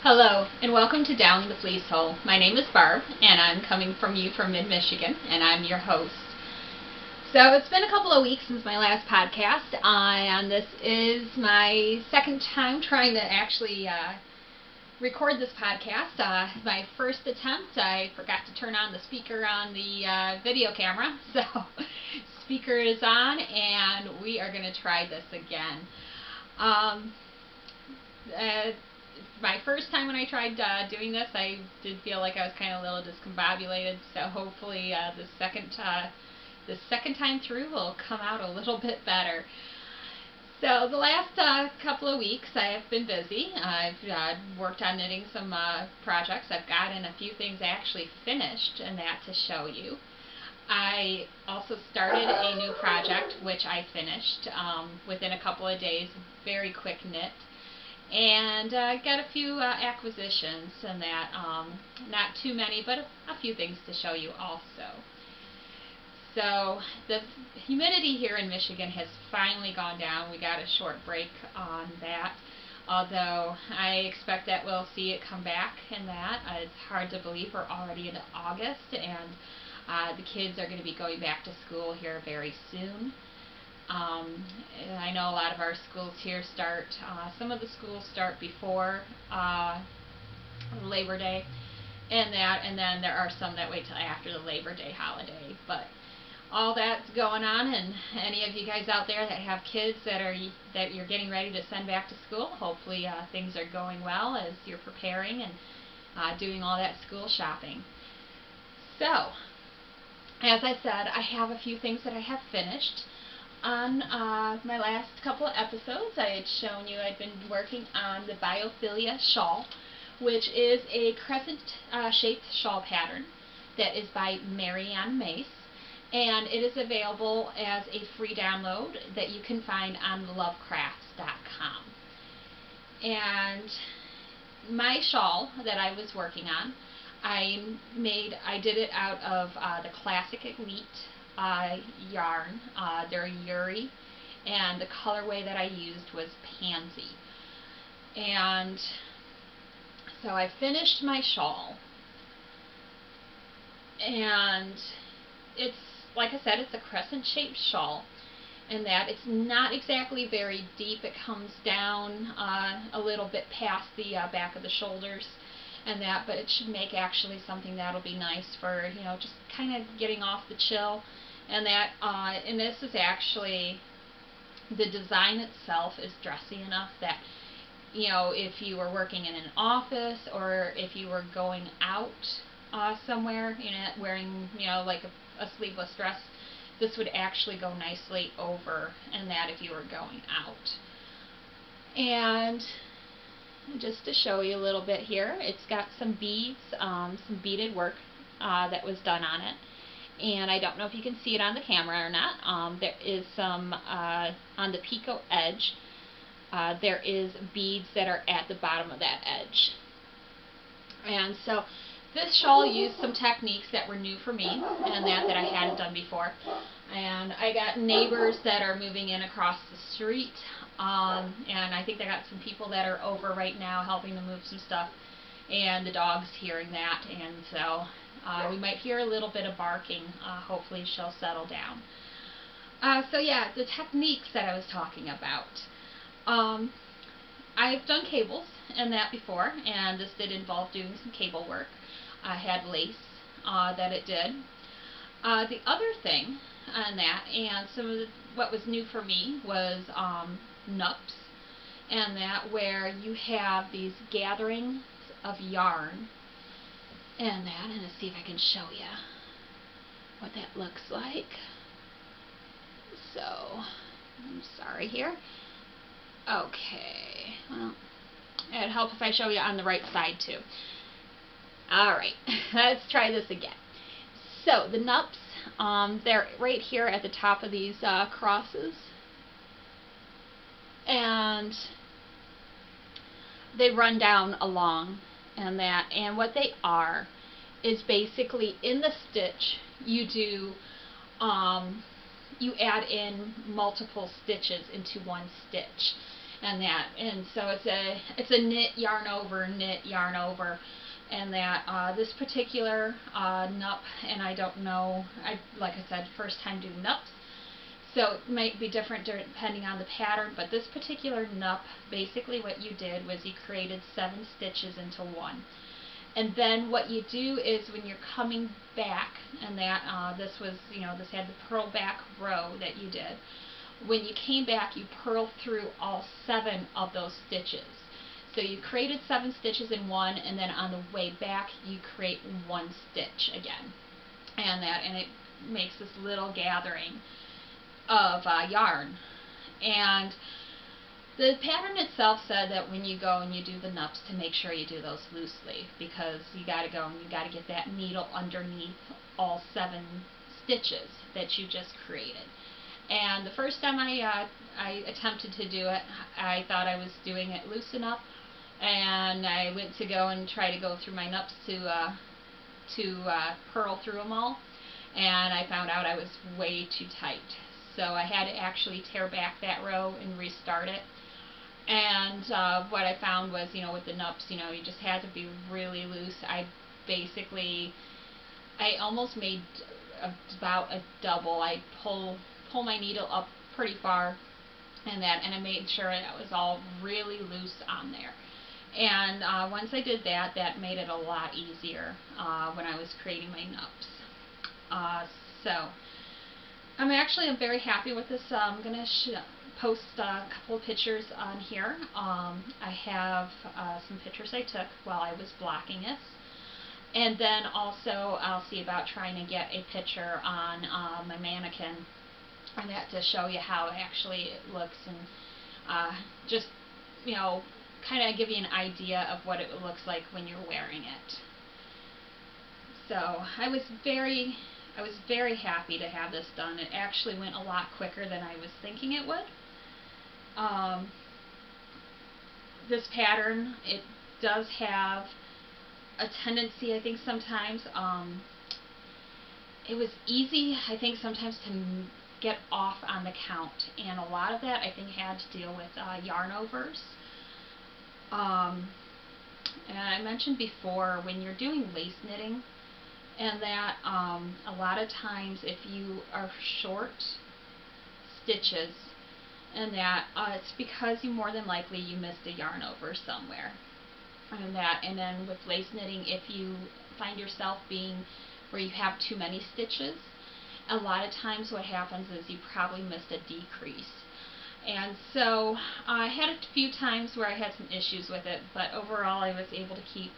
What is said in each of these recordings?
Hello, and welcome to Down the Fleece Hole. My name is Barb, and I'm coming from you from mid-Michigan, and I'm your host. So it's been a couple of weeks since my last podcast, and this is my second time trying to actually record this podcast. My first attempt, I forgot to turn on the speaker on the video camera, so speaker is on, and we are going to try this again. My first time when I tried doing this, I did feel like I was kind of a little discombobulated, so hopefully the second time through will come out a little bit better. So the last couple of weeks I have been busy. I've worked on knitting some projects. I've gotten a few things actually finished and that to show you. I also started a new project which I finished within a couple of days, very quick knit. And got a few acquisitions and that, not too many, but a few things to show you also. So the humidity here in Michigan has finally gone down. We got a short break on that, although I expect that we'll see it come back and that. It's hard to believe we're already into August, and the kids are going to be going back to school here very soon. I know a lot of our schools here start, some of the schools start before Labor Day and then there are some that wait till after the Labor Day holiday. But all that's going on, and any of you guys out there that have kids that you're getting ready to send back to school, hopefully things are going well as you're preparing and doing all that school shopping. So, as I said, I have a few things that I have finished. On my last couple of episodes, I had shown you I'd been working on the Biophilia Shawl, which is a crescent-shaped shawl pattern that is by Mary Ann Mace, and it is available as a free download that you can find on lovecrafts.com. And my shawl that I was working on, I did it out of the Classic Elite yarn. They're Yuri, and the colorway that I used was Pansy. And so I finished my shawl, and it's, like I said, it's a crescent-shaped shawl, and that it's not exactly very deep. It comes down a little bit past the back of the shoulders and that, but it should make actually something that'll be nice for, you know, just kind of getting off the chill. And that, and this is actually, the design itself is dressy enough that, you know, if you were working in an office or if you were going out somewhere, you know, wearing, you know, like a sleeveless dress, this would actually go nicely over, and that if you were going out. And just to show you a little bit here, it's got some beads, some beaded work that was done on it. And I don't know if you can see it on the camera or not. There is some on the picot edge. There is beads that are at the bottom of that edge. And so this shawl used some techniques that were new for me and that I hadn't done before. And I got neighbors that are moving in across the street, and I think they got some people that are over right now helping to move some stuff, and the dog's hearing that, and so we might hear a little bit of barking. Hopefully she'll settle down. So yeah, the techniques that I was talking about. I've done cables and that before, and this did involve doing some cable work. I had lace that it did. The other thing on that, and some of what was new for me, was nups, and that where you have these gatherings of yarn, and that, and let's see if I can show you what that looks like. So, I'm sorry here. Okay, well, it'd help if I show you on the right side too. Alright, let's try this again. So, the nups, they're right here at the top of these crosses, and they run down along, and that, and what they are is basically in the stitch you do, you add in multiple stitches into one stitch, and so it's a knit yarn over, and that this particular nup, and I don't know, like I said, first time doing nups, so it might be different depending on the pattern, but this particular nup, basically what you did was you created 7 stitches into one. And then what you do is when you're coming back, and that this was, this had the purl back row that you did. When you came back, you purl through all 7 of those stitches. So you created 7 stitches in one, and then on the way back, you create 1 stitch again. And it makes this little gathering of yarn. And the pattern itself said that when you go and you do the nups, to make sure you do those loosely, because you got to go and you got to get that needle underneath all 7 stitches that you just created. And the first time I attempted to do it, I thought I was doing it loose enough, and I went to go and try to go through my nups to purl through them all, and I found out I was way too tight. So I had to actually tear back that row and restart it. And what I found was, with the nups, you just had to be really loose. I almost made about a double. I pull my needle up pretty far, and I made sure that was all really loose on there. And once I did that, that made it a lot easier when I was creating my nups. So I'm very happy with this. I'm going to post a couple of pictures on here. I have some pictures I took while I was blocking it. And then also I'll see about trying to get a picture on my mannequin, and that to show you how actually it looks, and just, kind of give you an idea of what it looks like when you're wearing it. So I was very happy to have this done. It actually went a lot quicker than I was thinking it would. This pattern, it does have a tendency, I think sometimes, it was easy, I think sometimes, to get off on the count, and a lot of that I think had to deal with yarn overs. And I mentioned before, when you're doing lace knitting, and that a lot of times if you are short stitches, and that it's because you more than likely you missed a yarn over somewhere. And then with lace knitting, if you find yourself being where you have too many stitches, a lot of times what happens is you probably missed a decrease. And so I had a few times where I had some issues with it, but overall I was able to keep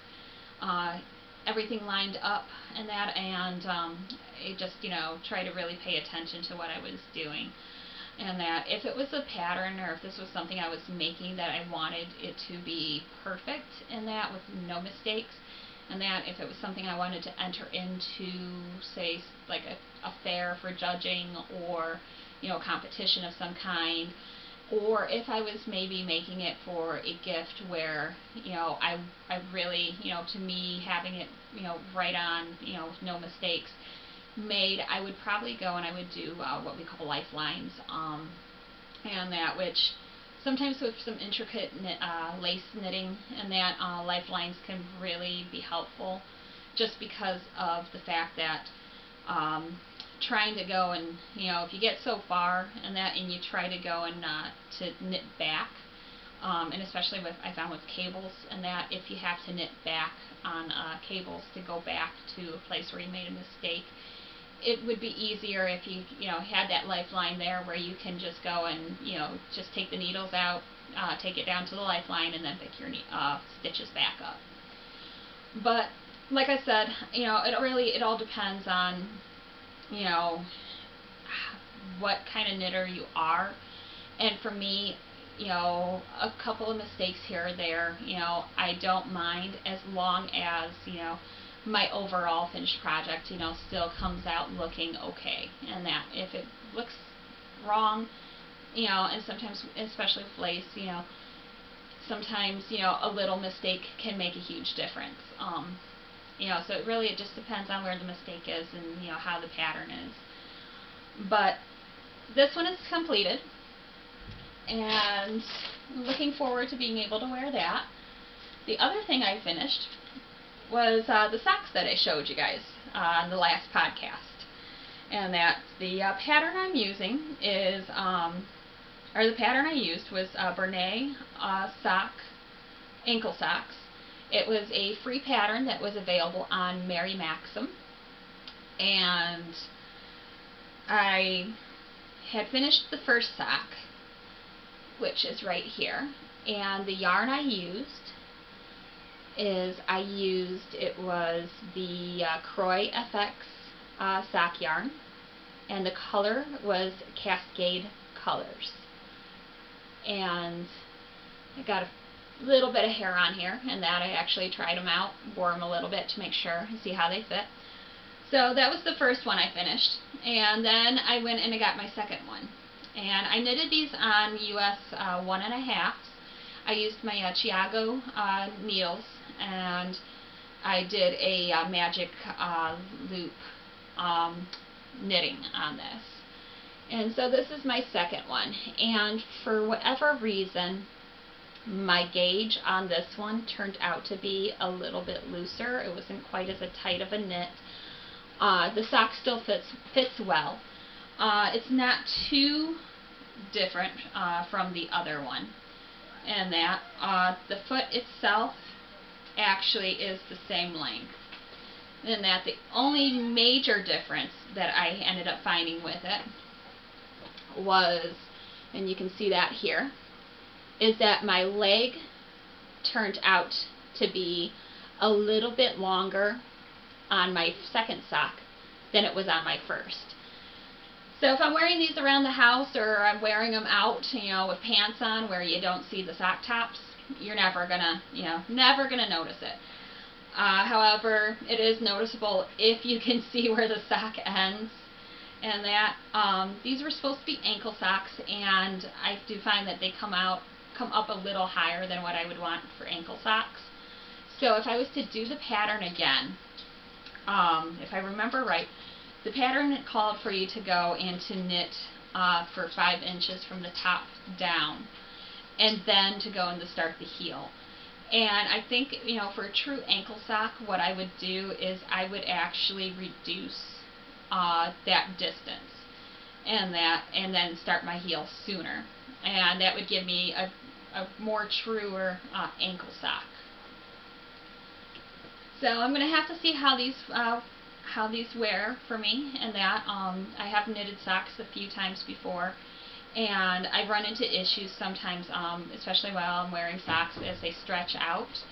everything lined up and I just, try to really pay attention to what I was doing. And that if it was a pattern, or if this was something I was making, that I wanted it to be perfect, and that with no mistakes, and that if it was something I wanted to enter into, say, like a fair for judging, or a competition of some kind, or if I was maybe making it for a gift where I really, to me, having it right on, with no mistakes made, I would probably go and I would do what we call lifelines, and that, which sometimes with some intricate lace knitting, and that lifelines can really be helpful, just because of the fact that trying to go and, if you get so far and you try to go and to knit back, and especially I found with cables, and that if you have to knit back on cables to go back to a place where you made a mistake, it would be easier if you had that lifeline there, where you can just go and just take the needles out, take it down to the lifeline, and then pick your stitches back up. But like I said, it all depends on what kind of knitter you are. And for me, a couple of mistakes here or there, I don't mind, as long as my overall finished project still comes out looking okay. And that if it looks wrong, and sometimes, especially with lace, sometimes a little mistake can make a huge difference. So it just depends on where the mistake is, and how the pattern is. But this one is completed. and I'm looking forward to being able to wear that. The other thing I finished was the socks that I showed you guys on the last podcast. And that the pattern I'm using is, or the pattern I used was Bernat Ankle socks. It was a free pattern that was available on Mary Maxim, and I had finished the first sock, which is right here, and the yarn I used it was the Croy FX sock yarn, and the color was Cascade Colors. And I got a little bit of hair on here, and that I actually tried them out, wore them a little bit to make sure and see how they fit. So that was the first one I finished, and then I went and I got my second one. And I knitted these on US 1.5. I used my Chiago needles, and I did a magic loop knitting on this. And so this is my second one, and for whatever reason my gauge on this one turned out to be a little bit looser. It wasn't quite as tight of a knit. The sock still fits well. It's not too different from the other one, and that the foot itself actually is the same length, and that the only major difference that I ended up finding with it was, and you can see that here, is that my leg turned out to be a little bit longer on my second sock than it was on my first. So if I'm wearing these around the house, or I'm wearing them out, you know, with pants on where you don't see the sock tops, you're never gonna notice it. However, it is noticeable if you can see where the sock ends. And that these were supposed to be ankle socks, and I do find that they come up a little higher than what I would want for ankle socks. So if I was to do the pattern again, if I remember right, the pattern called for you to go and to knit for 5 inches from the top down, and then to go and to start the heel. And I think, you know, for a true ankle sock, what I would do is I would actually reduce that distance, and then start my heel sooner, and that would give me a more truer ankle sock. So I'm going to have to see how these wear for me, and that I have knitted socks a few times before, and I run into issues sometimes, especially while I'm wearing socks, as they stretch out.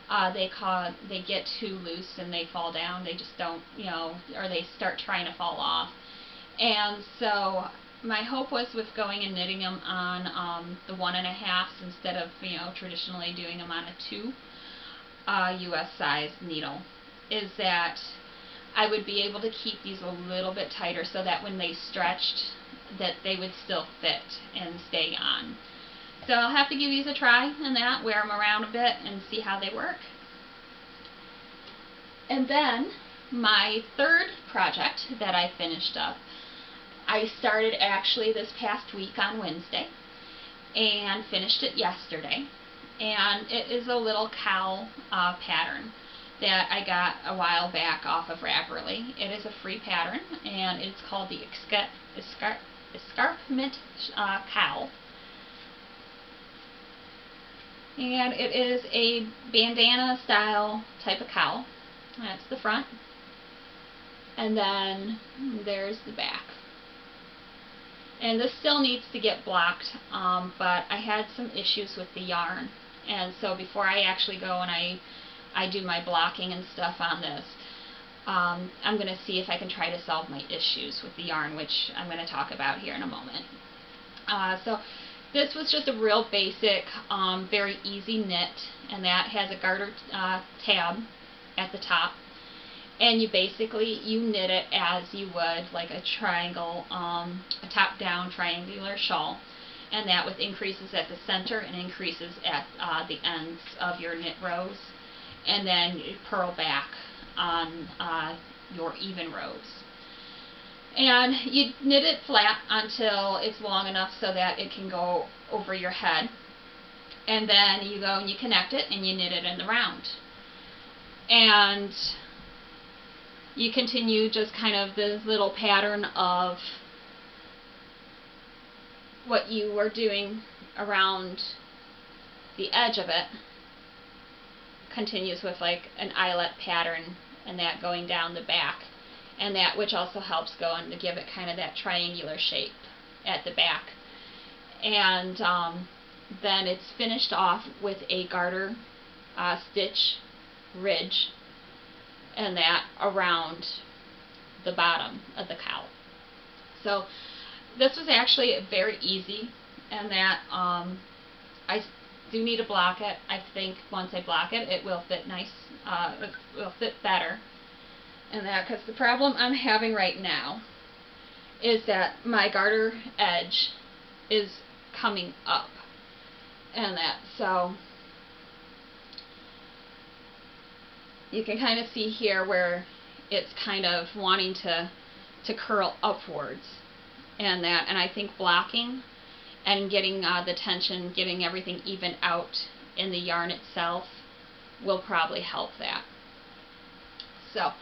They get too loose and they fall down. They just don't, you know, or they start trying to fall off. And so my hope was, with going and knitting them on the 1.5 instead of, you know, traditionally doing them on a 2 US size needle, is that I would be able to keep these a little bit tighter so that when they stretched, that they would still fit and stay on. So I'll have to give these a try and that, wear them around a bit and see how they work. And then my third project that I finished up, I started actually this past week on Wednesday and finished it yesterday. And it is a little cowl pattern that I got a while back off of Raverly. It is a free pattern, and it's called the Escarpment cowl. And it is a bandana style type of cowl. That's the front. And then there's the back. And this still needs to get blocked, but I had some issues with the yarn. And so before I actually go and I do my blocking and stuff on this, I'm going to see if I can try to solve my issues with the yarn, which I'm going to talk about here in a moment. So this was just a real basic, very easy knit, and that has a garter tab at the top. And you knit it as you would like a triangle, a top-down triangular shawl, and that with increases at the center and increases at the ends of your knit rows, and then you purl back on your even rows. And you knit it flat until it's long enough so that it can go over your head, and then you go and you connect it and you knit it in the round. And you continue just kind of this little pattern of what you were doing around the edge of it, continues with like an eyelet pattern, and that going down the back, and that which also helps go on to give it kind of that triangular shape at the back. And then it's finished off with a garter stitch ridge, and that around the bottom of the cowl. So this was actually very easy, and that I do need to block it. I think once I block it, it will fit nice, it will fit better. And that, because the problem I'm having right now is that my garter edge is coming up, and that, so you can kind of see here where it's kind of wanting to curl upwards, and that, and I think blocking and getting the tension, getting everything even out in the yarn itself will probably help that. So,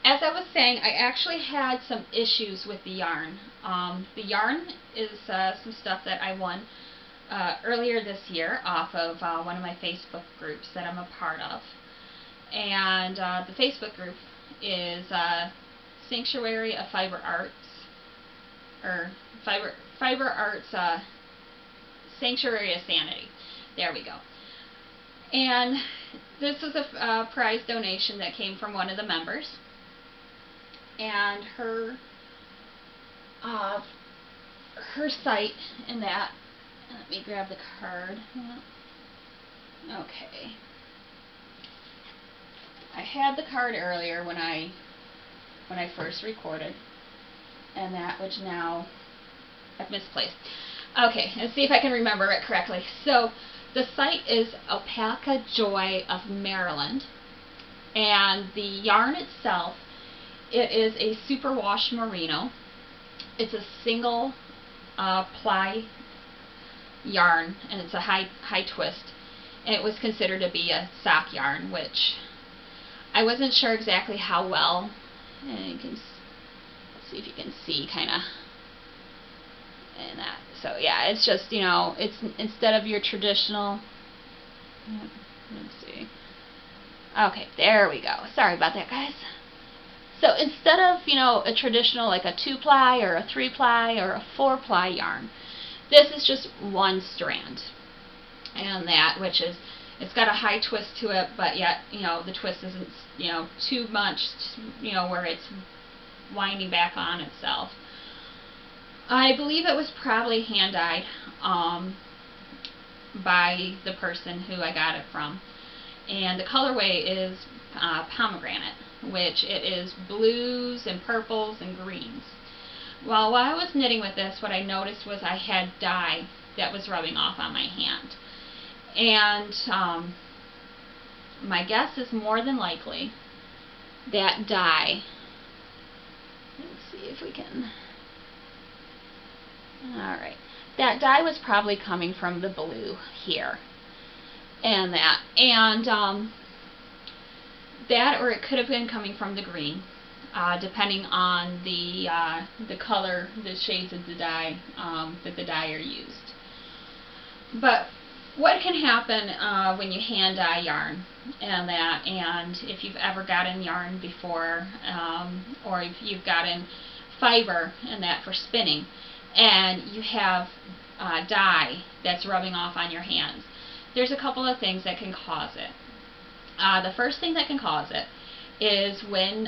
as I was saying, I actually had some issues with the yarn. The yarn is some stuff that I won earlier this year off of one of my Facebook groups that I'm a part of. And the Facebook group is Sanctuary of Fiber Arts, or Fiber Arts Sanctuary of Sanity. There we go. And this was a prize donation that came from one of the members. And her site in that, let me grab the card. Okay. I had the card earlier when I first recorded, and that which now I've misplaced. Okay, let's see if I can remember it correctly. So the site is Alpaca Joy of Maryland, and the yarn itself, it is a superwash merino. It's a single ply yarn, and it's a high twist, and it was considered to be a sock yarn, which I wasn't sure exactly how well, and you can see if you can see kind of in that. So yeah, it's just, you know, it's instead of your traditional, let's see, okay, there we go. Sorry about that, guys. So instead of, you know, a traditional like a 2-ply or a 3-ply or a 4-ply yarn, this is just one strand, and that, which is, it's got a high twist to it, but yet, you know, the twist isn't, you know, too much, you know, where it's winding back on itself. I believe it was probably hand dyed by the person who I got it from, and the colorway is pomegranate, which it is blues and purples and greens. Well, while I was knitting with this, what I noticed was I had dye that was rubbing off on my hand. And my guess is more than likely that dye, let's see if we can, alright, that dye was probably coming from the blue here, and that, that, or it could have been coming from the green, depending on the color, the shades of the dye that the dyer used. But what can happen when you hand dye yarn, and that, and if you've ever gotten yarn before, or if you've gotten fiber and that for spinning, and you have dye that's rubbing off on your hands, there's a couple of things that can cause it. The first thing that can cause it is when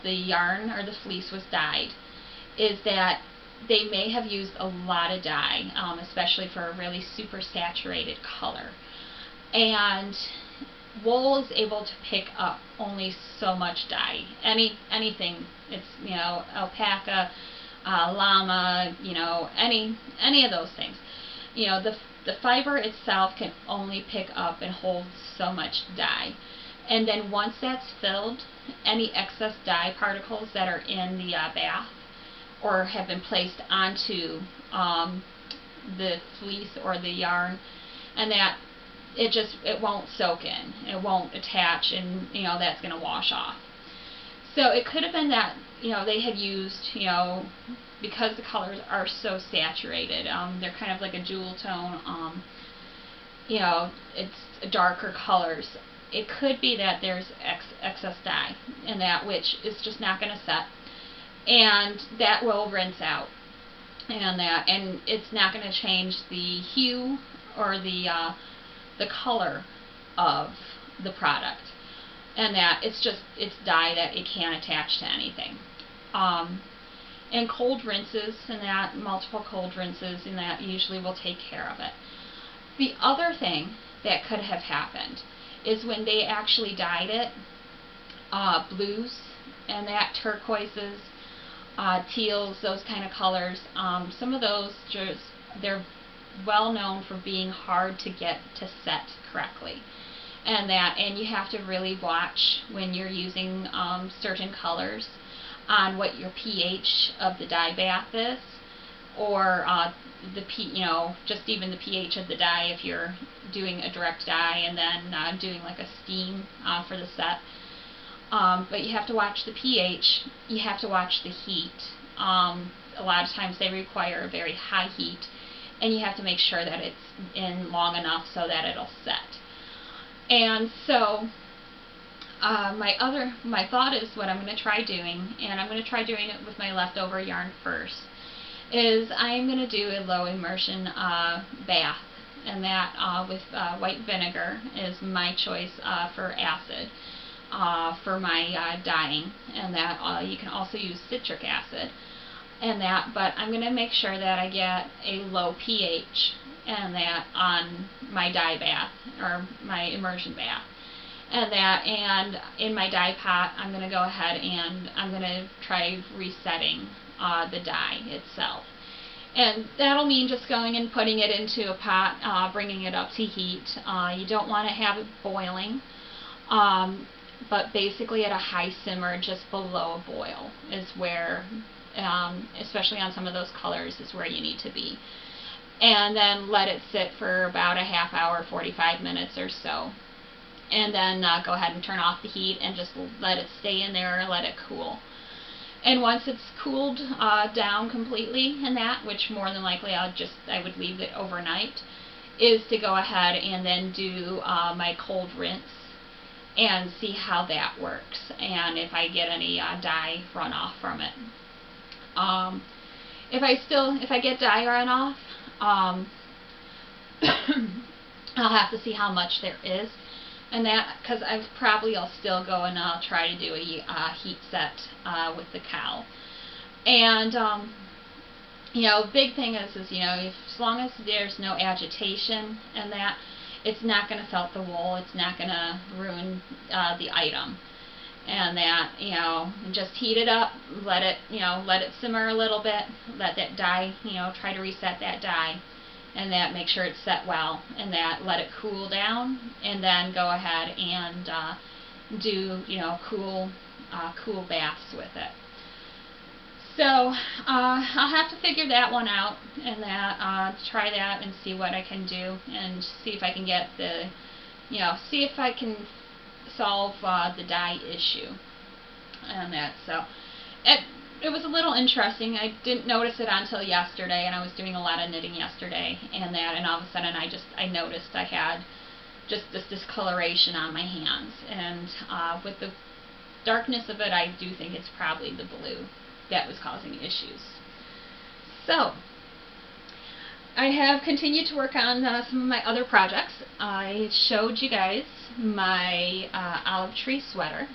the yarn or the fleece was dyed, is that they may have used a lot of dye, especially for a really super saturated color. And wool is able to pick up only so much dye. Anything, it's, you know, alpaca, llama, you know, any of those things. You know, the fiber itself can only pick up and hold so much dye. And then once that's filled, any excess dye particles that are in the bath or have been placed onto the fleece or the yarn, and that it won't soak in, it won't attach, and that's going to wash off. So it could have been that they had used, because the colors are so saturated, they're kind of like a jewel tone, it's darker colors. It could be that there's excess dye in that, which is just not going to set, and that will rinse out, and it's not going to change the hue or the color of the product, and that it's dye that it can't attach to anything. And cold rinses and that, multiple cold rinses and that usually will take care of it. The other thing that could have happened is when they actually dyed it, blues and that, turquoises, teals, those kind of colors, some of those they're well known for being hard to get to set correctly, and you have to really watch when you're using certain colors on what your pH of the dye bath is, or just even the pH of the dye if you're doing a direct dye and then doing like a steam for the set. But you have to watch the pH, you have to watch the heat. A lot of times they require a very high heat, and you have to make sure that it's in long enough so that it'll set. And so my thought is, what I'm going to try doing, and I'm going to try doing it with my leftover yarn first, is I'm going to do a low immersion bath, and that with white vinegar is my choice for acid for my dyeing, and that you can also use citric acid, and that, but I'm going to make sure that I get a low pH and that on my dye bath or my immersion bath, and in my dye pot I'm going to go ahead and I'm going to try resetting the dye itself, and that'll mean just going and putting it into a pot, bringing it up to heat. You don't want to have it boiling, but basically at a high simmer just below a boil is where, especially on some of those colors, is where you need to be. And then let it sit for about a half hour, 45 minutes or so. And then go ahead and turn off the heat and just let it stay in there, let it cool. And once it's cooled down completely in that, which more than likely I would leave it overnight, is to go ahead and then do my cold rinse and see how that works, and if I get any dye runoff from it. If I get dye runoff, I'll have to see how much there is, and that, because I'll still go and I'll try to do a heat set with the cowl. And big thing is as long as there's no agitation and that, it's not going to felt the wool, it's not going to ruin the item, and that just heat it up, let it simmer a little bit, let that dye, try to reset that dye, and that make sure it's set well, and that let it cool down, and then go ahead and do cool baths with it. So I'll have to figure that one out, and that try that and see what I can do, and see if I can get see if I can solve the dye issue, and that. So it was a little interesting. I didn't notice it until yesterday, and I was doing a lot of knitting yesterday, and all of a sudden I noticed I had just this discoloration on my hands, and with the darkness of it, I do think it's probably the blue that was causing issues. So I have continued to work on some of my other projects. I showed you guys my olive tree sweater,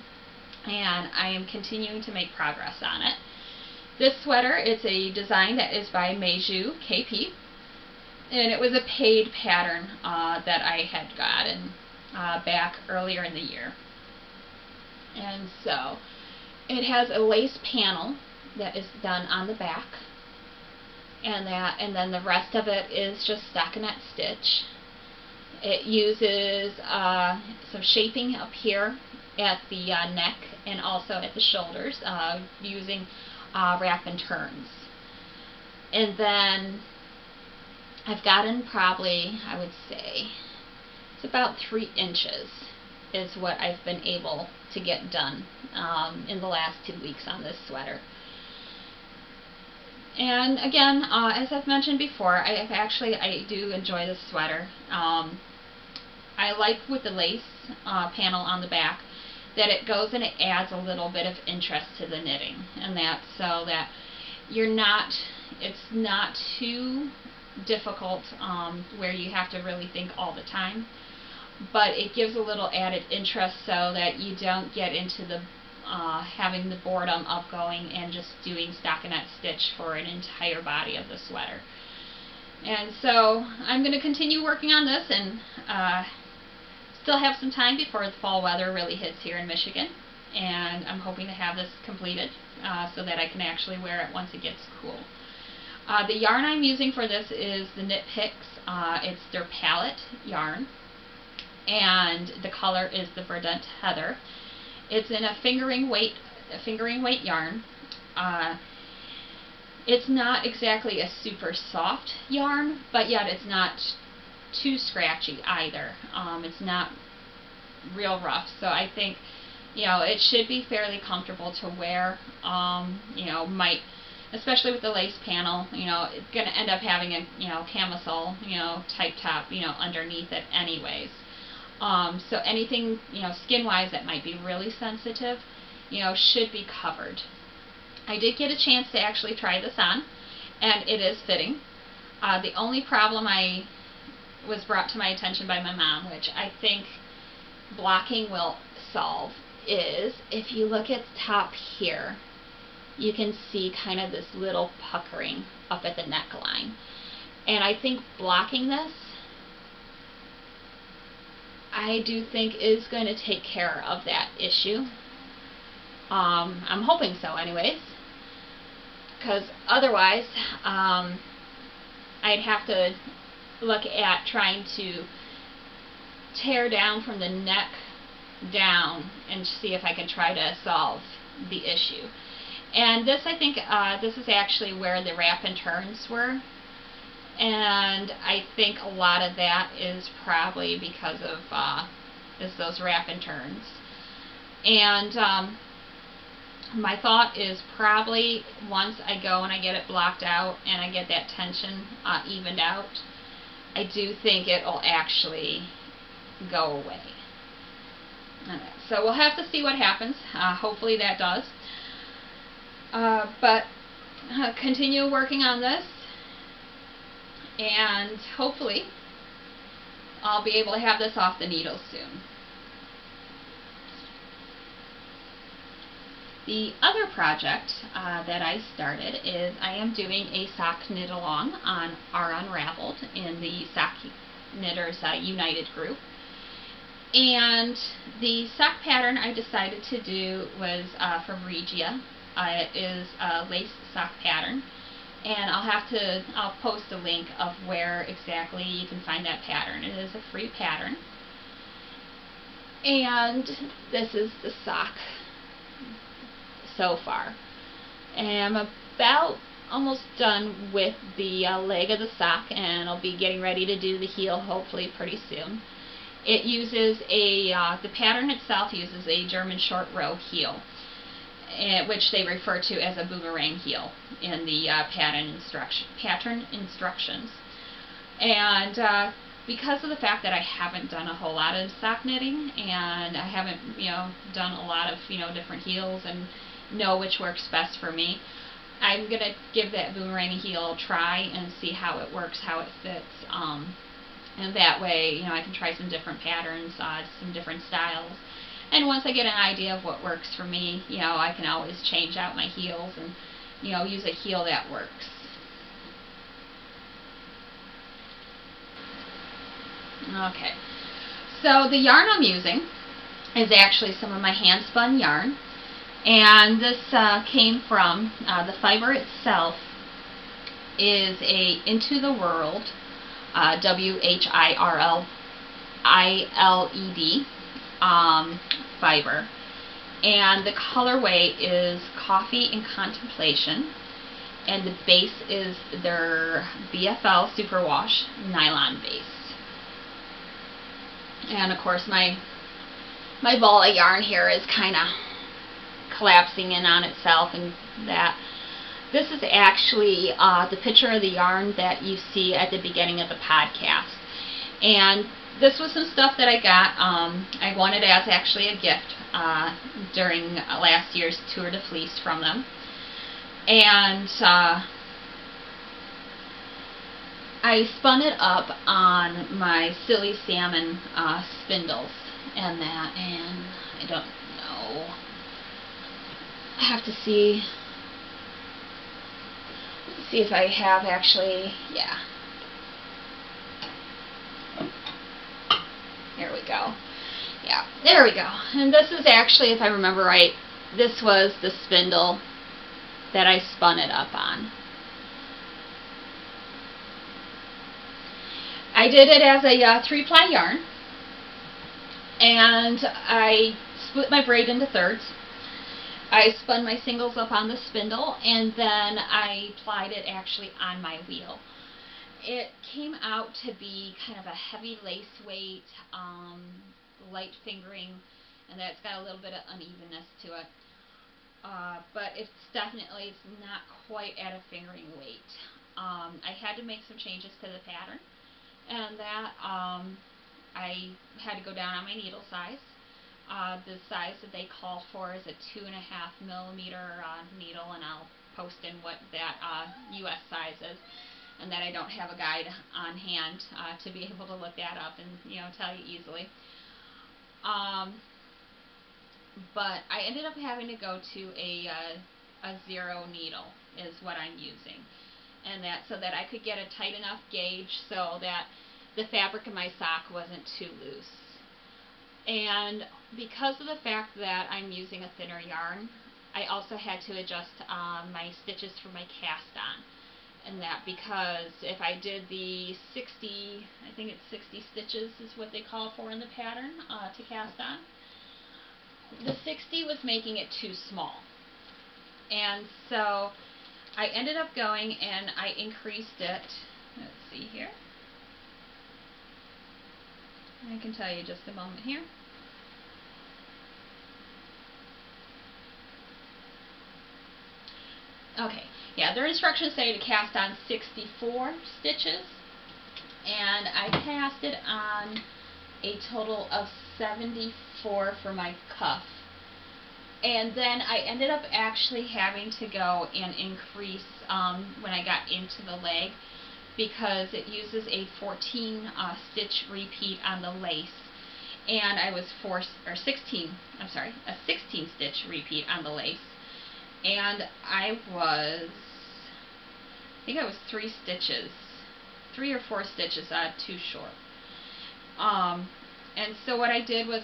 and I am continuing to make progress on it. This sweater, it's a design that is by Meiju KP, and it was a paid pattern that I had gotten back earlier in the year. And so it has a lace panel that is done on the back, and then the rest of it is just stockinette stitch. It uses some shaping up here at the neck and also at the shoulders, using wrap and turns. And then I've gotten probably, I would say, it's about 3 inches is what I've been able to get done in the last 2 weeks on this sweater. And again, as I've mentioned before, I do enjoy this sweater. I like with the lace panel on the back that it goes and it adds a little bit of interest to the knitting, and that's so that it's not too difficult where you have to really think all the time, but it gives a little added interest so that you don't get into the having the boredom of going and just doing stockinette stitch for an entire body of the sweater. And so I'm going to continue working on this, and still have some time before the fall weather really hits here in Michigan, and I'm hoping to have this completed so that I can actually wear it once it gets cool. The yarn I'm using for this is the Knit Picks. It's their palette yarn, and the color is the Verdant Heather. It's in a fingering weight yarn. It's not exactly a super soft yarn, but yet it's not too scratchy either. It's not real rough, so I think, you know, it should be fairly comfortable to wear. You know, especially with the lace panel, you know, it's going to end up having a, you know, camisole, you know, type top, you know, underneath it anyways. So anything, you know, skin-wise that might be really sensitive, you know, should be covered. I did get a chance to actually try this on, and it is fitting. The only problem was brought to my attention by my mom, which I think blocking will solve, is if you look at the top here, you can see kind of this little puckering up at the neckline. And I think blocking this, I do think is going to take care of that issue. I'm hoping so anyways, because otherwise I'd have to look at trying to tear down from the neck down and see if I can try to solve the issue. And this, I think, this is actually where the wrap and turns were, and I think a lot of that is probably because of those wrap and turns. And my thought is probably once I go and I get it blocked out and I get that tension evened out, I do think it'll actually go away. Okay, so we'll have to see what happens. Hopefully that does. But continue working on this, and hopefully I'll be able to have this off the needles soon. The other project that I started is I am doing a sock knit along on Are Unraveled in the Sock Knitters United group. And the sock pattern I decided to do was from Regia. It is a lace sock pattern, and I'll post a link of where exactly you can find that pattern. It is a free pattern, and this is the sock so far. And I'm about almost done with the leg of the sock, and I'll be getting ready to do the heel hopefully pretty soon. It uses the pattern itself uses a German short row heel, which they refer to as a boomerang heel in the pattern instructions. And because of the fact that I haven't done a whole lot of sock knitting, and I haven't, you know, done a lot of, you know, different heels and know which works best for me, I'm going to give that boomerang heel a try and see how it works, how it fits. And that way, you know, I can try some different patterns, some different styles. And once I get an idea of what works for me, you know, I can always change out my heels and, you know, use a heel that works. Okay, so the yarn I'm using is actually some of my hand spun yarn, and this came from the fiber itself is a Into the World WHIRLILED fiber, and the colorway is Coffee and Contemplation, and the base is their BFL Superwash nylon base. And of course my ball of yarn here is kind of collapsing in on itself, and that this is actually the picture of the yarn that you see at the beginning of the podcast. And this was some stuff that I got. I won it as actually a gift during last year's Tour de Fleece from them. And I spun it up on my Silly Salmon spindles and that, and I don't know. I have to see if I have actually, yeah. There we go. Yeah, there we go. And this is actually, if I remember right, this was the spindle that I spun it up on. I did it as a 3-ply yarn, and I split my braid into thirds. I spun my singles up on the spindle, and then I plied it actually on my wheel. It came out to be kind of a heavy lace weight, light fingering, and that's got a little bit of unevenness to it. But it's not quite at a fingering weight. I had to make some changes to the pattern, and that I had to go down on my needle size. The size that they call for is a 2.5 millimeter needle, and I'll post in what that US size is, and that I don't have a guide on hand to be able to look that up and tell you easily. But I ended up having to go to a 0 needle is what I'm using, and that so that I could get a tight enough gauge so that the fabric in my sock wasn't too loose. And because of the fact that I'm using a thinner yarn, I also had to adjust my stitches for my cast on. And that because if I did the 60, I think it's 60 stitches is what they call for in the pattern to cast on, the 60 was making it too small. And so I ended up going and I increased it. Let's see here. I can tell you just a moment here. Okay, yeah, their instructions say to cast on 64 stitches, and I casted on a total of 74 for my cuff. And then I ended up actually having to go and increase when I got into the leg, because it uses a 14 stitch repeat on the lace, and I was a 16 stitch repeat on the lace, and I think I was 3 or 4 stitches too short. And so what I did was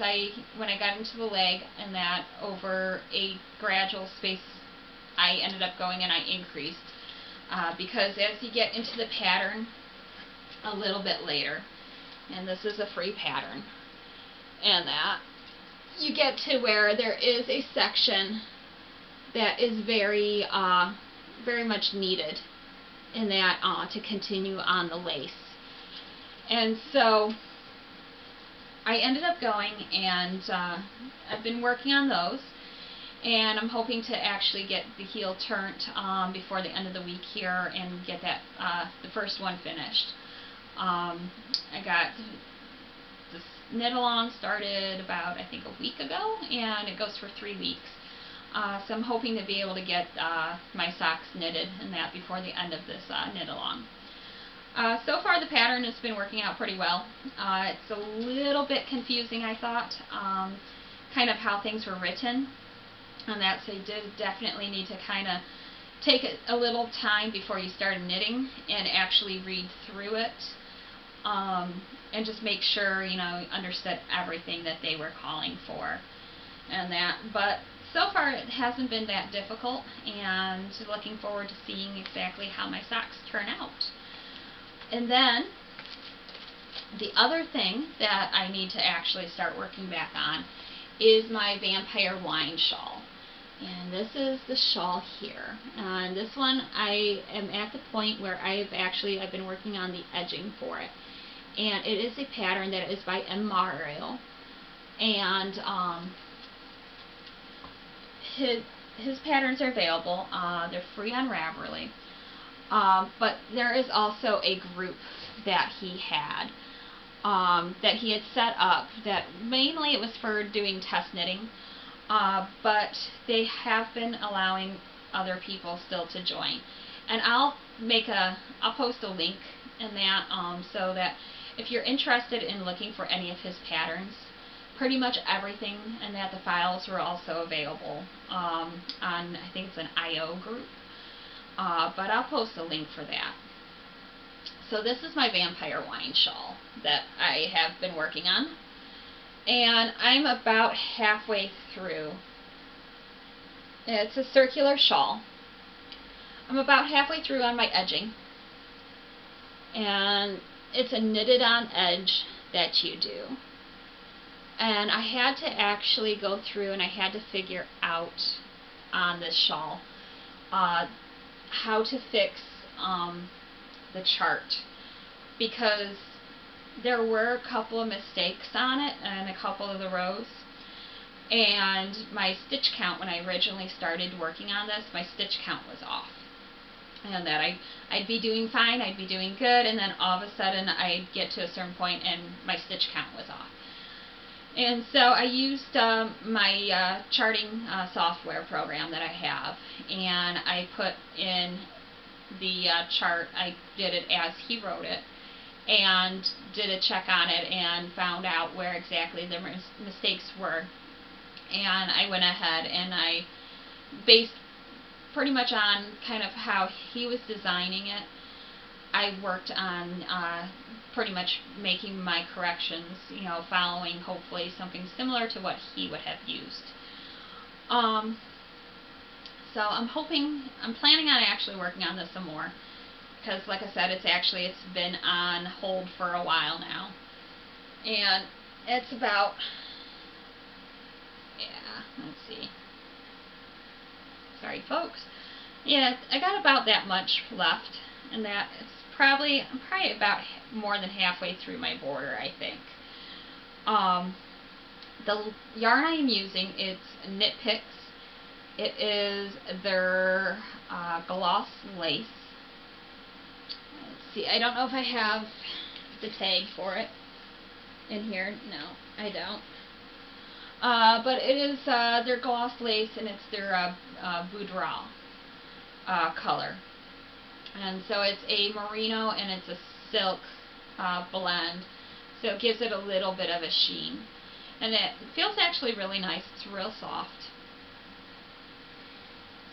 when I got into the leg and that over a gradual space, I ended up going and I increased. Because as you get into the pattern a little bit later, and this is a free pattern, and that you get to where there is a section that is very much needed in that to continue on the lace. And so I ended up going and I've been working on those, and I'm hoping to actually get the heel turned before the end of the week here and get that the first one finished. I got this knit along started about I think a week ago, and it goes for 3 weeks. So I'm hoping to be able to get my socks knitted and that before the end of this knit along. So far the pattern has been working out pretty well. It's a little bit confusing, I thought, kind of how things were written, and that, so you did definitely need to kind of take a little time before you started knitting and actually read through it, and just make sure you understood everything that they were calling for and that. But so far it hasn't been that difficult, and looking forward to seeing exactly how my socks turn out. And then the other thing that I need to actually start working back on is my Vampire Whine shawl. And this is the shawl here. And this one I am at the point where I've been working on the edging for it. And it is a pattern that is by Mmario. And his patterns are available. They're free on Raverly. But there is also a group that he had set up that mainly it was for doing test knitting. But they have been allowing other people still to join. And I'll post a link in that so that if you're interested in looking for any of his patterns, pretty much everything, and that the files were also available on, I think it's an IO group, but I'll post a link for that. So this is my vampire Whine shawl that I have been working on, and I'm about halfway through. It's a circular shawl. I'm about halfway through on my edging, and it's a knitted on edge that you do. And I had to actually go through and I had to figure out on this shawl how to fix the chart, because there were a couple of mistakes on it and a couple of the rows, and my stitch count when I originally started working on this, my stitch count was off, and that I'd be doing fine, I'd be doing good, and then all of a sudden I'd get to a certain point and my stitch count was off. And so I used my charting software program that I have, and I put in the chart. I did it as he wrote it, and did a check on it and found out where exactly the mistakes were. And I went ahead and I based pretty much on kind of how he was designing it. I worked on pretty much making my corrections, you know, following hopefully something similar to what he would have used. So I'm planning on actually working on this some more, because like I said, it's been on hold for a while now, and it's about, yeah, let's see, sorry folks, yeah, I got about that much left, and that it's I'm probably about more than halfway through my border, I think. The yarn I am using, it's Knit Picks. It is their gloss lace. Let's see, I don't know if I have the tag for it in here. No, I don't. But it is their gloss lace, and it's their boudoir color. And so it's a merino and it's a silk blend, so it gives it a little bit of a sheen, and it feels actually really nice. It's real soft.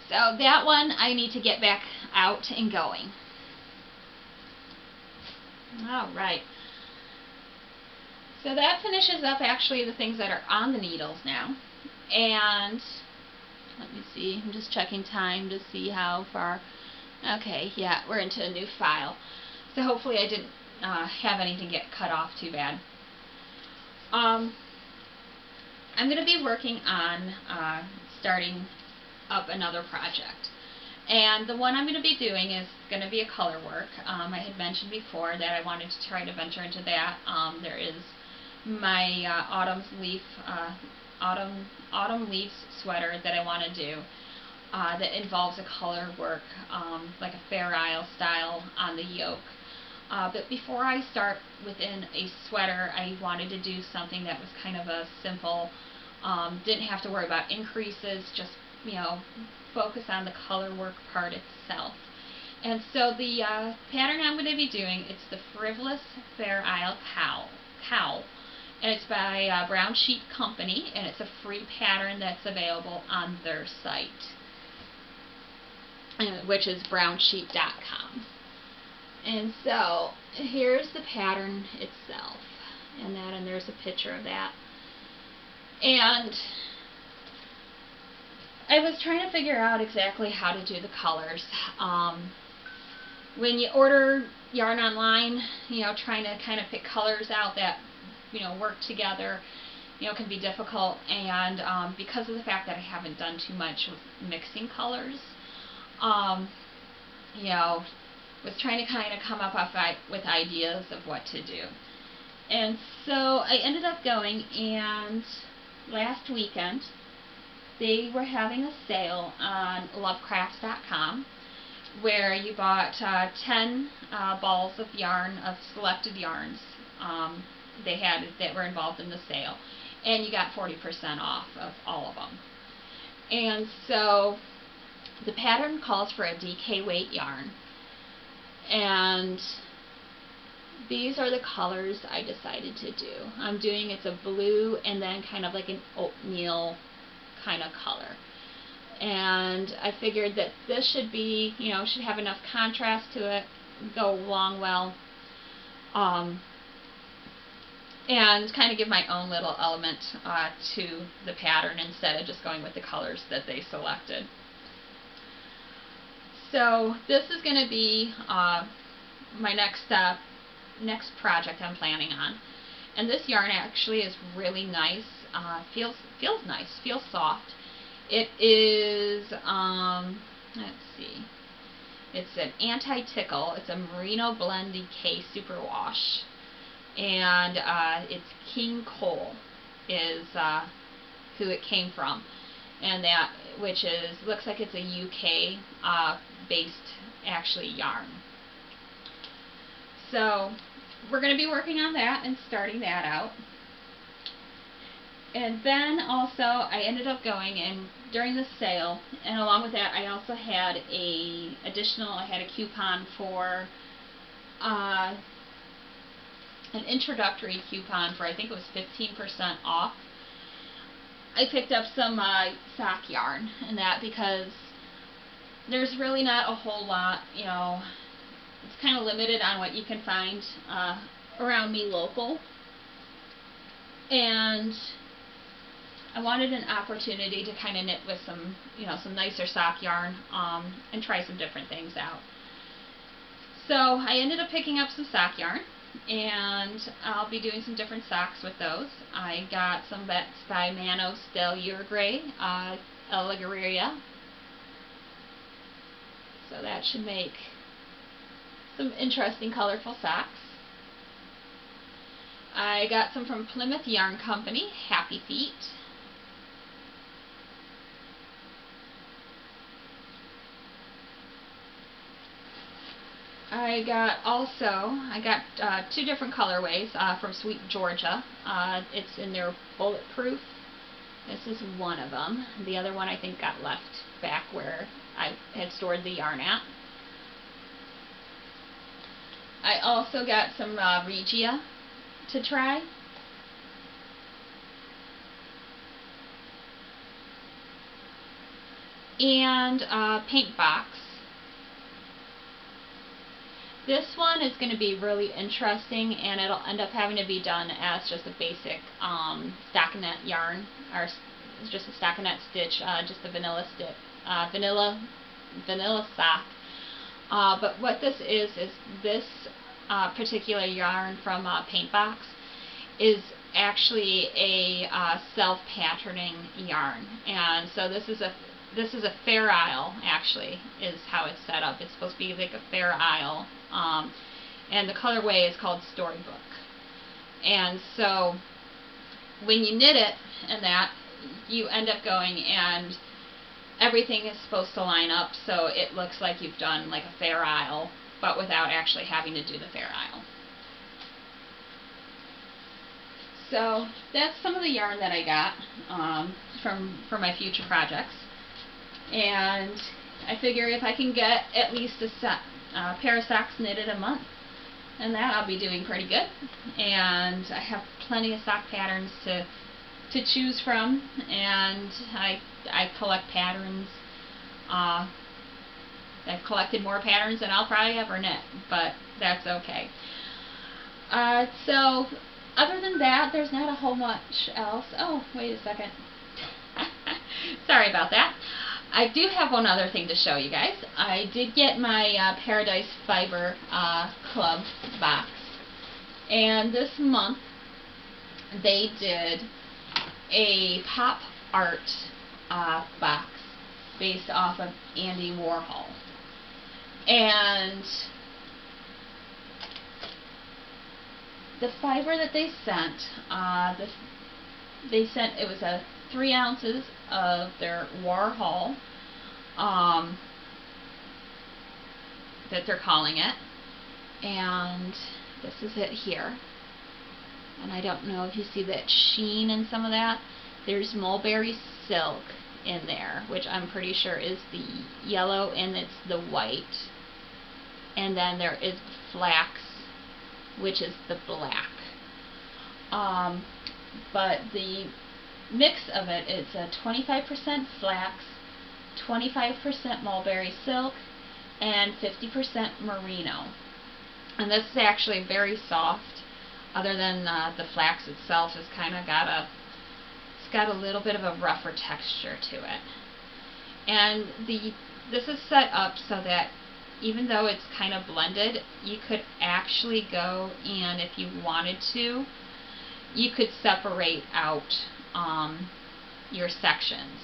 So that one I need to get back out and going. Alright, so that finishes up actually the things that are on the needles now. And let me see, I'm just checking time to see how far. Okay, yeah, we're into a new file, so hopefully I didn't have anything get cut off too bad. I'm going to be working on starting up another project, and the one I'm going to be doing is going to be a color work. I had mentioned before that I wanted to try to venture into that. There is my autumn leaves sweater that I want to do. That involves a color work, like a Fair Isle style on the yoke. But before I start within a sweater, I wanted to do something that was kind of a simple, didn't have to worry about increases, just, you know, focus on the color work part itself. And so the pattern I'm going to be doing, it's the Frivolous Fair Isle cowl. And it's by Brown Sheet Company, and it's a free pattern that's available on their site, which is brownsheet.com. And so here's the pattern itself, and there's a picture of that. And I was trying to figure out exactly how to do the colors. When you order yarn online, you know, trying to kind of pick colors out that, you know, work together, can be difficult, and because of the fact that I haven't done too much with mixing colors, was trying to kind of come up with ideas of what to do. And so I ended up going, and last weekend they were having a sale on lovecrafts.com where you bought 10 balls of yarn, of selected yarns that were involved in the sale, and you got 40% off of all of them. And so the pattern calls for a DK weight yarn, and these are the colors I decided to do. I'm doing, it's a blue and then kind of like an oatmeal kind of color. And I figured that this should be, should have enough contrast to it, go along well, and kind of give my own little element to the pattern instead of just going with the colors that they selected. So this is going to be my next project I'm planning on. And this yarn actually is really nice. Feels nice, feels soft. It is, let's see, it's an anti-tickle. It's a Merino Blend DK Superwash. And it's King Cole is who it came from. And that, which is, looks like it's a UK based actually yarn. So we're going to be working on that and starting that out. And then also I ended up going, and during the sale, and along with that I also had I had a coupon for an introductory coupon for, I think it was 15% off. I picked up some sock yarn and that because there's really not a whole lot, it's kind of limited on what you can find around me local, and I wanted an opportunity to kind of knit with some, some nicer sock yarn and try some different things out. So I ended up picking up some sock yarn, and I'll be doing some different socks with those. I got some bets by Manos del Uruguay, Allegoria. So that should make some interesting colorful socks. I got some from Plymouth Yarn Company, Happy Feet. I got two different colorways from Sweet Georgia. It's in their Bulletproof. This is one of them. The other one I think got left back where I had stored the yarn at. I also got some Regia to try. And paint box. This one is going to be really interesting, and it'll end up having to be done as just a basic stockinette yarn, or just a stockinette stitch, just a vanilla sock. But what this is this particular yarn from Paint Box is actually a self-patterning yarn, and so this is a Fair Isle, actually, is how it's set up. It's supposed to be like a Fair Isle, and the colorway is called Storybook. And so when you knit it and that, you end up going and everything is supposed to line up so it looks like you've done like a Fair Isle, but without actually having to do the Fair Isle. So that's some of the yarn that I got for my future projects. And I figure if I can get at least a pair of socks knitted a month, and that I'll be doing pretty good. And I have plenty of sock patterns to choose from, and I collect patterns. I've collected more patterns than I'll probably ever knit, but that's okay. So other than that, there's not a whole much else. Oh, wait a second. Sorry about that. I do have one other thing to show you guys. I did get my Paradise Fiber Club box, and this month they did a pop art box based off of Andy Warhol. And the fiber that they sent, it was 3 ounces of their Warhol, that they're calling it, and this is it here. And I don't know if you see that sheen in some of that. There's mulberry silk in there, which I'm pretty sure is the yellow, and it's the white. And then there is flax, which is the black. But the mix of it is a 25% flax, 25% mulberry silk, and 50% merino. And this is actually very soft, other than the flax itself has kind of got a little bit of a rougher texture to it. And this is set up so that even though it's kind of blended, you could actually go, and if you wanted to, you could separate out your sections,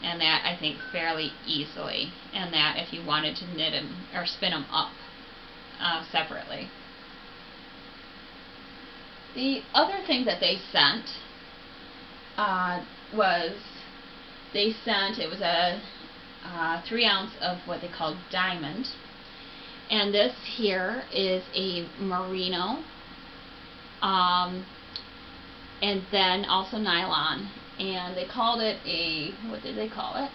and that I think fairly easily, and that if you wanted to knit them or spin them up separately. The other thing that they sent it was a 3 ounce of what they call diamond, and this here is a merino, and then also nylon, and they called it what did they call it?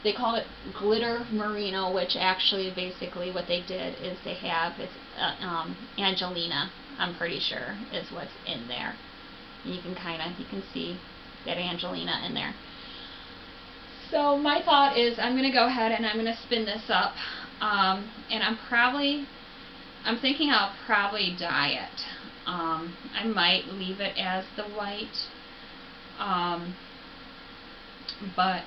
They called it glitter merino, which actually basically what they did is they have Angelina, I'm pretty sure, is what's in there. You can see that Angelina in there. So my thought is I'm going to go ahead and I'm going to spin this up, and I'm thinking I'll probably dye it. I might leave it as the white, but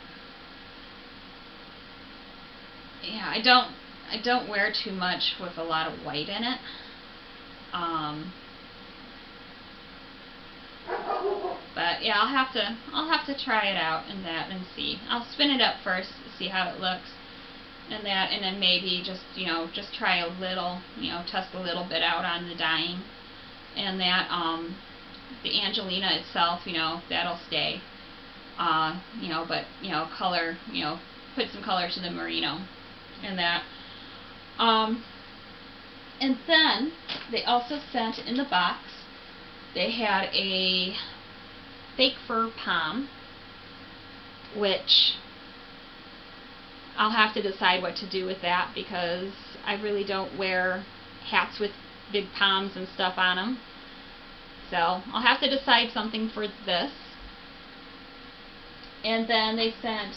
yeah, I don't wear too much with a lot of white in it. But yeah, I'll have to try it out and see. I'll spin it up first, see how it looks, and then maybe just try a little, test a little bit out on the dyeing, and that the Angelina itself, that'll stay, but color, put some color to the merino, and that. And then they also sent in the box, they had a fake fur pom, which I'll have to decide what to do with that, because I really don't wear hats with big poms and stuff on them. So I'll have to decide something for this. And then they sent,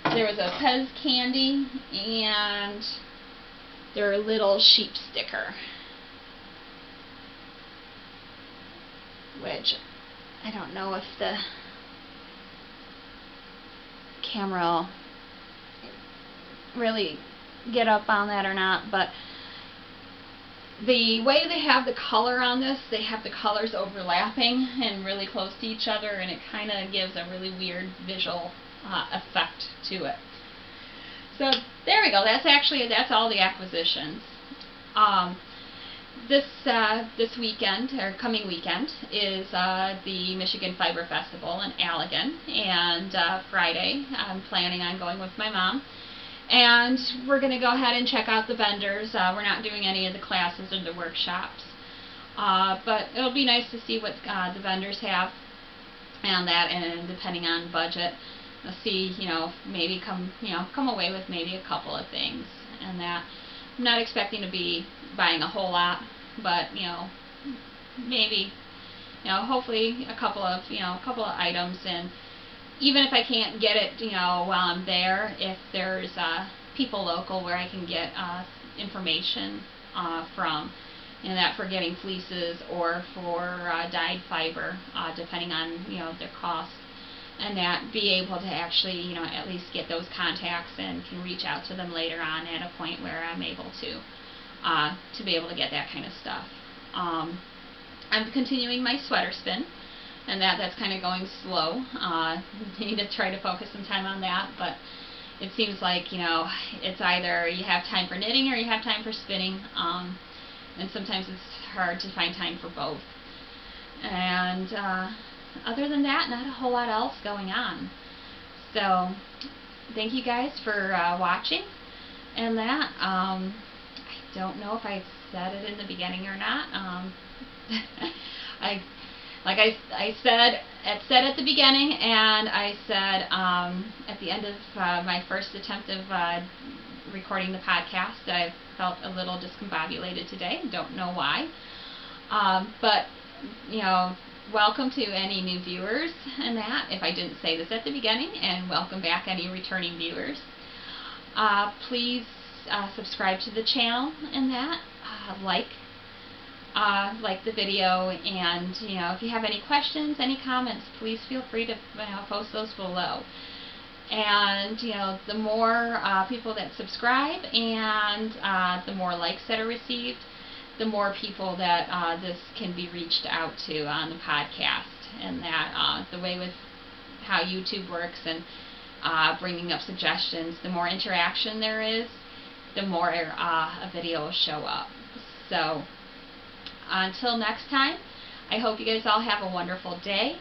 there was a Pez candy and their little sheep sticker, which I don't know if the camera will really get up on that or not, but the way they have the color on this, they have the colors overlapping and really close to each other, and it kind of gives a really weird visual effect to it. So there we go. That's all the acquisitions. This weekend, or coming weekend, is the Michigan Fiber Festival in Allegan, and Friday I'm planning on going with my mom, and we're going to go ahead and check out the vendors. We're not doing any of the classes or the workshops, but it'll be nice to see what the vendors have, and depending on budget, we'll see, maybe come away with maybe a couple of things, and that. I'm not expecting to be buying a whole lot, but maybe, hopefully a couple of items. And even if I can't get it, while I'm there, if there's people local where I can get information from, that for getting fleeces or for dyed fiber, depending on their cost, and that be able to actually at least get those contacts and can reach out to them later on at a point where I'm able to be able to get that kind of stuff. I'm continuing my sweater spin. and that's kind of going slow. Need to try to focus some time on that, but it seems like, you know, it's either you have time for knitting or you have time for spinning, and sometimes it's hard to find time for both. And other than that, not a whole lot else going on. So thank you guys for watching. And that, I don't know if I said it in the beginning or not. I said at the beginning, and I said at the end of my first attempt of recording the podcast, I felt a little discombobulated today. Don't know why. But, you know, welcome to any new viewers and that, if I didn't say this at the beginning, and welcome back any returning viewers. Please subscribe to the channel and that, like the video, and, you know, if you have any questions, any comments, please feel free to post those below. And, you know, the more people that subscribe and the more likes that are received, the more people that this can be reached out to on the podcast. And that the way with how YouTube works and bringing up suggestions, the more interaction there is, the more a video will show up. So until next time, I hope you guys all have a wonderful day.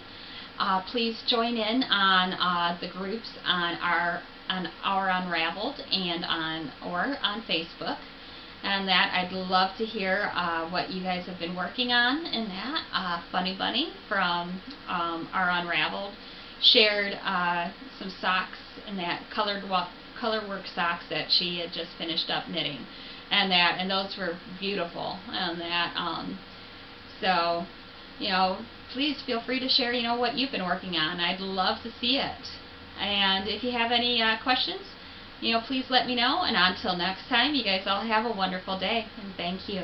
Please join in on the groups on our Unraveled and on Facebook. And that, I'd love to hear what you guys have been working on. And that Funny Bunny from our Unraveled shared some socks and that colorwork socks that she had just finished up knitting, and those were beautiful. And that so, you know, please feel free to share, you know, what you've been working on. I'd love to see it. And if you have any questions, you know, please let me know. And until next time, you guys all have a wonderful day, and thank you.